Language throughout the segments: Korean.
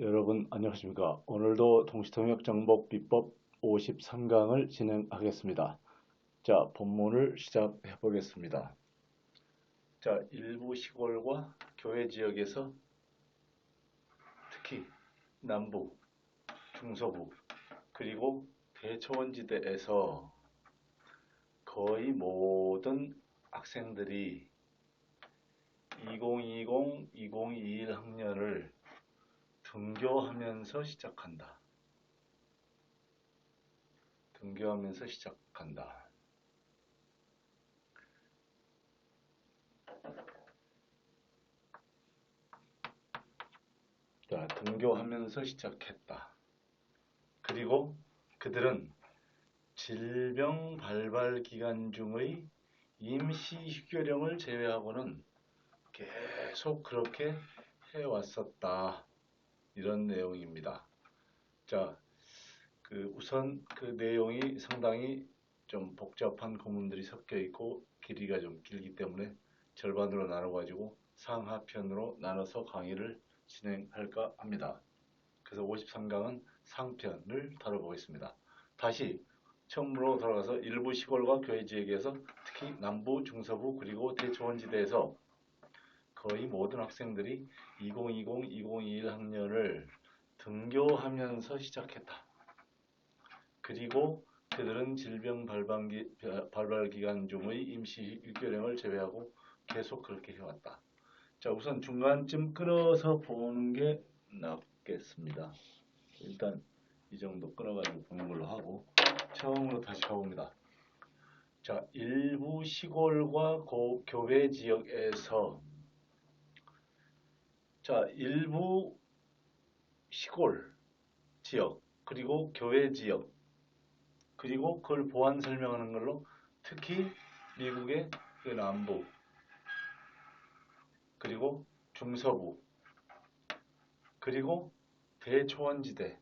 여러분 안녕하십니까. 오늘도 동시통역 정복 비법 53강을 진행하겠습니다. 자, 본문을 시작해 보겠습니다. 자, 일부 시골과 교외 지역에서 특히 남부, 중서부, 그리고 대초원지대에서 거의 모든 학생들이 2020-2021 학년을 등교하면서 시작한다. 등교하면서 시작한다. 자, 등교하면서 시작했다. 그리고 그들은 질병 발발 기간 중의 임시 휴교령을 제외하고는 계속 그렇게 해왔었다. 이런 내용입니다. 자, 우선 그 내용이 상당히 좀 복잡한 구문들이 섞여 있고 길이가 좀 길기 때문에 절반으로 나눠가지고 상하편으로 나눠서 강의를 진행할까 합니다. 그래서 53강은 상편을 다뤄보겠습니다. 다시 처음으로 돌아가서 일부 시골과 교외 지역에서 특히 남부, 중서부 그리고 대초원지대에서 거의 모든 학생들이 2020-2021 학년을 등교하면서 시작했다. 그리고 그들은 질병 발발 기간 중의 임시 휴교령을 제외하고 계속 그렇게 해왔다. 자, 우선 중간쯤 끊어서 보는 게 낫겠습니다. 일단 이 정도 끊어가지고 보는 걸로 하고 처음으로 다시 가봅니다. 자, 일부 시골과 교외 지역에서 자, 일부 시골 지역 그리고 교외 지역 그리고 그걸 보완 설명하는 걸로 특히 미국의 그 남부 그리고 중서부 그리고 대초원지대에서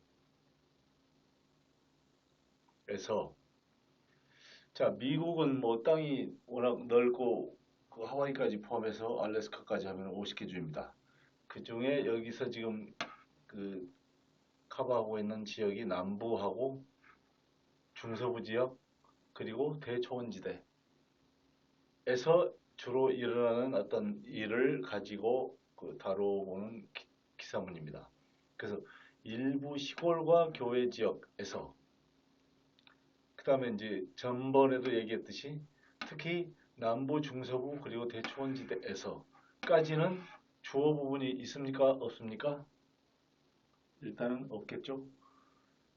자, 미국은 뭐 땅이 워낙 넓고 그 하와이까지 포함해서 알래스카까지 하면 50개 주입니다. 그 중에 여기서 지금 그 커버하고 있는 지역이 남부하고 중서부 지역 그리고 대초원지대에서 주로 일어나는 어떤 일을 가지고 다뤄보는 기사문입니다. 그래서 일부 시골과 교외 지역에서 그 다음에 이제 전번에도 얘기했듯이 특히 남부, 중서부 그리고 대초원지대에서까지는 주어 부분이 있습니까? 없습니까? 일단은 없겠죠.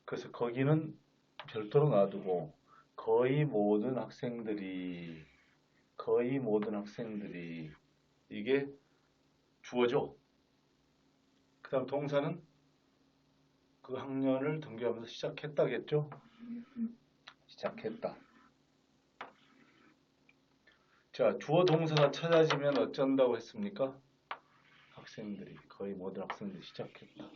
그래서 거기는 별도로 놔두고 거의 모든 학생들이 이게 주어죠. 그 다음 동사는 그 학년을 등교하면서 시작했다겠죠. 시작했다. 자, 주어 동사가 찾아지면 어쩐다고 했습니까? 학생들이 거의 모든 학생들이 시작했다.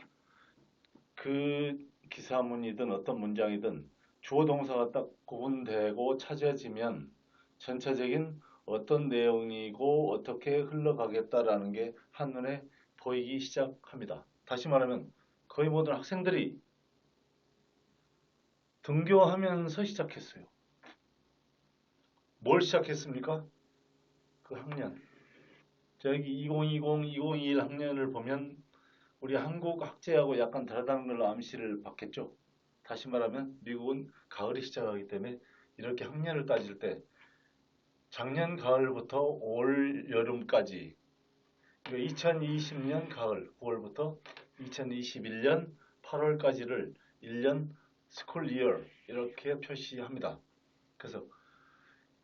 그 기사문이든 어떤 문장이든 주어 동사가 딱 구분되고 찾아지면 전체적인 어떤 내용이고 어떻게 흘러가겠다라는 게 한눈에 보이기 시작합니다. 다시 말하면 거의 모든 학생들이 등교하면서 시작했어요. 뭘 시작했습니까? 그 학년. 저기 2020-2021 학년을 보면 우리 한국 학제하고 약간 다르다는 걸로 암시를 받겠죠. 다시 말하면 미국은 가을이 시작하기 때문에 이렇게 학년을 따질 때 작년 가을부터 올 여름까지 2020년 가을 9월부터 2021년 8월까지를 1년 스쿨 이어 이렇게 표시합니다. 그래서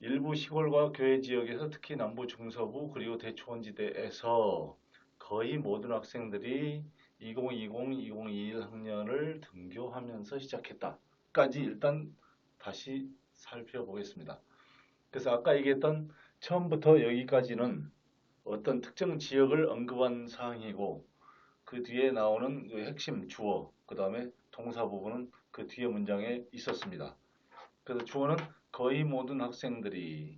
일부 시골과 교외 지역에서 특히 남부 중서부 그리고 대초원지대에서 거의 모든 학생들이 2020-2021 학년을 등교하면서 시작했다까지 일단 다시 살펴보겠습니다. 그래서 아까 얘기했던 처음부터 여기까지는 어떤 특정 지역을 언급한 사항이고 그 뒤에 나오는 그 핵심 주어 그 다음에 동사 부분은 그 뒤에 문장에 있었습니다. 그래서 주어는 거의 모든 학생들이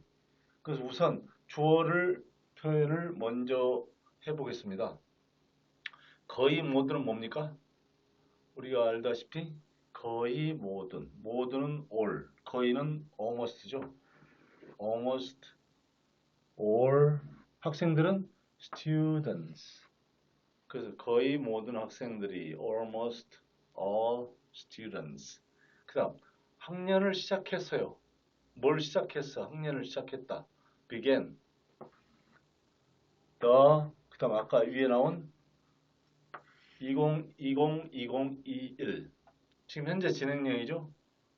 그래서 우선 주어를 표현을 먼저 해보겠습니다. 거의 모두는 뭡니까? 우리가 알다시피 거의 모든, 모든은 all, 거의는 almost죠. almost all 학생들은 students. 그래서 거의 모든 학생들이 almost all students. 그다음 학년을 시작했어요. 뭘 시작했어? 학년을 시작했다. began. 그다음 아까 위에 나온 2020-2021 지금 현재 진행형이죠.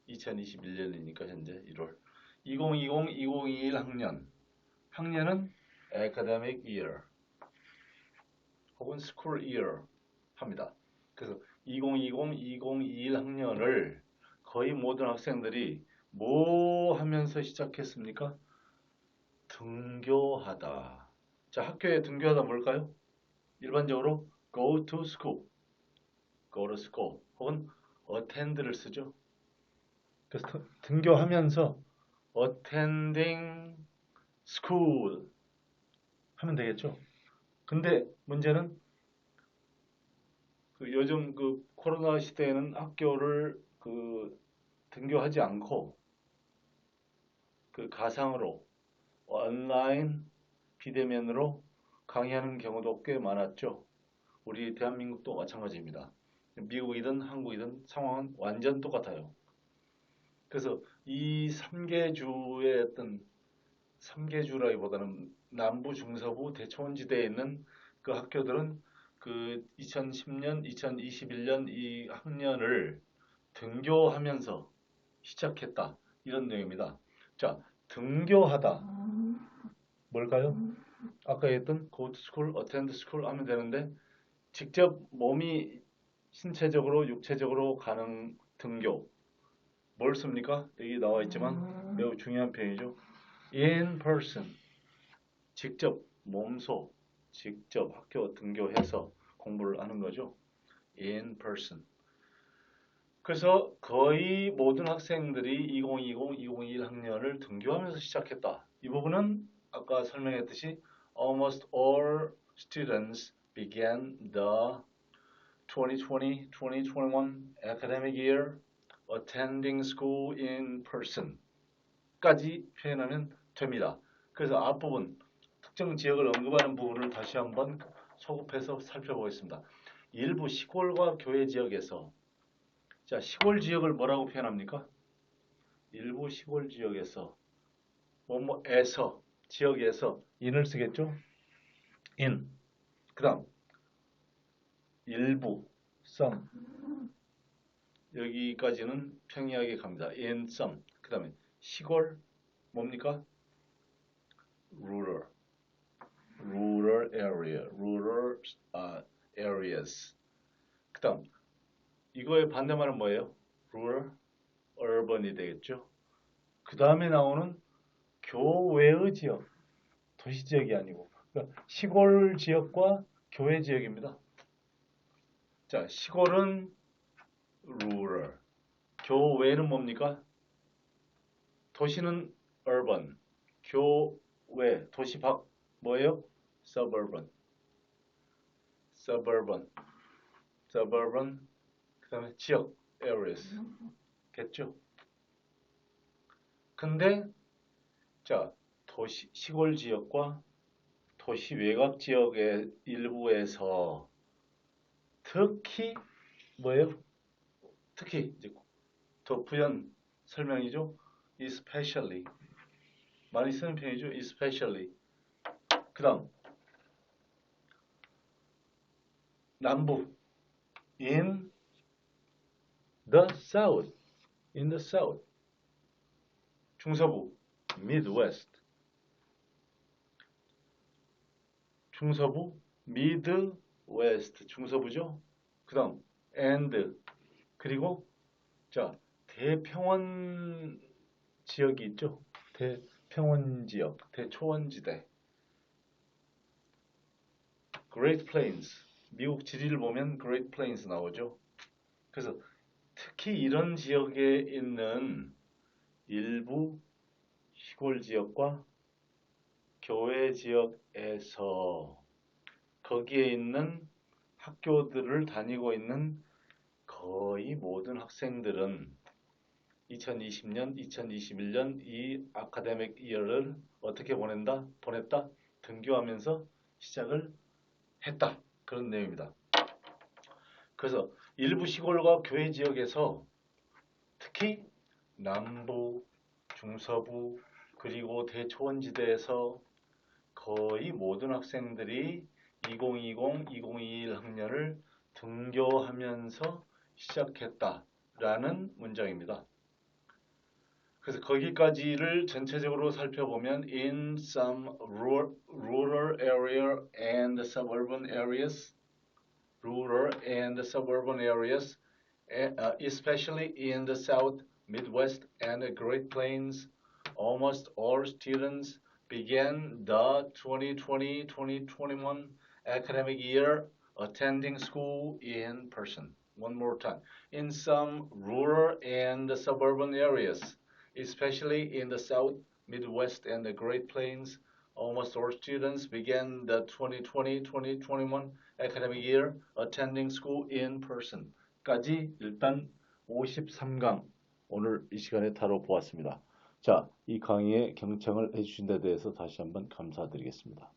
2021년이니까 현재 1월 2020-2021 학년은 academic year 혹은 school year 합니다. 그래서 2020-2021 학년을 거의 모든 학생들이 뭐 하면서 시작했습니까? 등교하다. 자, 학교에 등교하다 뭘까요? 일반적으로 go to school, go to school 혹은 attend를 쓰죠. 그래서 등교하면서 attending school 하면 되겠죠. 근데 문제는 요즘 코로나 시대에는 학교를 등교하지 않고 가상으로 온라인 비대면으로 강의하는 경우도 꽤 많았죠. 우리 대한민국도 마찬가지입니다. 미국이든 한국이든 상황은 완전 똑같아요. 그래서 이 3개주의 어떤 3개주라기보다는 남부 중서부 대초원지대에 있는 그 학교들은 2010년, 2021년 이 학년을 등교하면서 시작했다. 이런 내용입니다. 자, 등교하다. 뭘까요? 아까 했던 go to school, attend school 하면 되는데 직접 몸이 신체적으로, 육체적으로 가는 등교. 뭘 씁니까? 여기 나와 있지만 매우 중요한 표현이죠. in person. 직접, 몸소, 직접 학교 등교해서 공부를 하는 거죠. in person. 그래서 거의 모든 학생들이 2020-2021 학년을 등교하면서 시작했다. 이 부분은 아까 설명했듯이 almost all students began the 2020-2021 academic year attending school in person 까지 표현하면 됩니다. 그래서 앞부분 특정 지역을 언급하는 부분을 다시 한번 소급해서 살펴보겠습니다. 일부 시골과 교외 지역에서 자, 시골 지역을 뭐라고 표현합니까? 일부 시골 지역에서 뭐뭐에서 지역에서 in을 쓰겠죠? in. 그다음 일부 some 여기까지는 평이하게 갑니다. in some. 그다음에 시골 뭡니까? rural. rural area. rural areas. 그다음 이거의 반대말은 뭐예요? rural urban이 되겠죠? 그 다음에 나오는 교외의 지역, 도시 지역이 아니고 그러니까 시골 지역과 교외 지역입니다. 자, 시골은 rural, 교외는 뭡니까? 도시는 urban, 교외, 도시 밖 뭐예요? suburban, suburban, suburban, 그 다음에 지역, areas, 겠죠? 근데 자, 도시, 시골 지역과 도시 외곽 지역의 일부에서 특히 뭐예요? 특히 이제 더 부연 설명이죠. especially 많이 쓰는 표현이죠. especially. 그다음 남부 in the south, in the south. 중서부 midwest. 중서부 midwest 중서부죠. 그다음 and 그리고 자 대평원 지역이 있죠. 대평원 지역, 대초원지대. Great Plains. 미국 지리를 보면 Great Plains 나오죠. 그래서 특히 이런 지역에 있는 일부 시골 지역과 교외 지역에서 거기에 있는 학교들을 다니고 있는 거의 모든 학생들은 2020년, 2021년 이 아카데믹 이어를 어떻게 보냈다? 등교하면서 시작을 했다. 그런 내용입니다. 그래서 일부 시골과 교외 지역에서 특히 남부, 중서부, 그리고 대초원지대에서 거의 모든 학생들이 2020-2021 학년을 등교하면서 시작했다라는 문장입니다. 그래서 거기까지를 전체적으로 살펴보면 in some rural area and suburban areas, especially in the South, Midwest, and the Great Plains, almost all students began the 2020-2021 academic year attending school in person. One more time. In some rural and suburban areas, especially in the South, Midwest, and the Great Plains, almost all students began the 2020-2021 academic year attending school in person. 까지 일단 53강 오늘 이 시간에 다뤄보았습니다. 자, 이 강의에 경청을 해주신 데 대해서 다시 한번 감사드리겠습니다.